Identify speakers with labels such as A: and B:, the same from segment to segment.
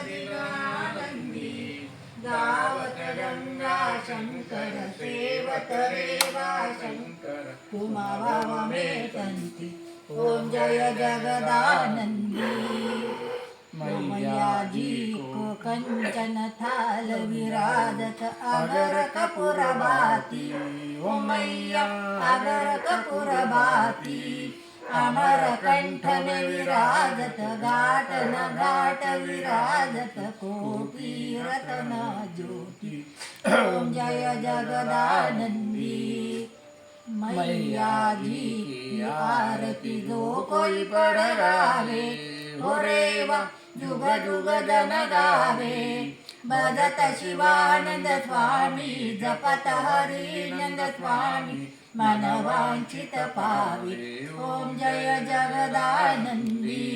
A: दिनानंदी गावत गंगा शंकर सेवत रेवा शंकर कुमावामेतंती ओम जय जगदानंदी मैया जी को कंचन थाल विराजत अगर कपूर बाती ओ मैया अगर कपूर बाती अमर कंठ में विराजत घाट न घाट विराजत कोटि रत्न ज्योति ओम जय जगदानंदी मैया जी की आरती जो कोई पढ़ गावे हो रेवा जुग जुग जन गावे भजत शिवानंद स्वामी जपत हरी नंद स्वामी मन वांछित पावे ओम जय जगदानंदी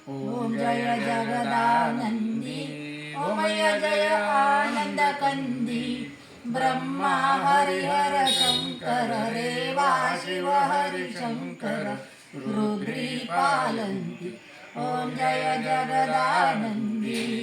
A: ओम जय जगदानंदी ओम जय आनंद कंदी ब्रह्मा हरिहर शंकर रेवा शिव हरि शंकर रुद्री पालंती ओम जय जगदानंदी।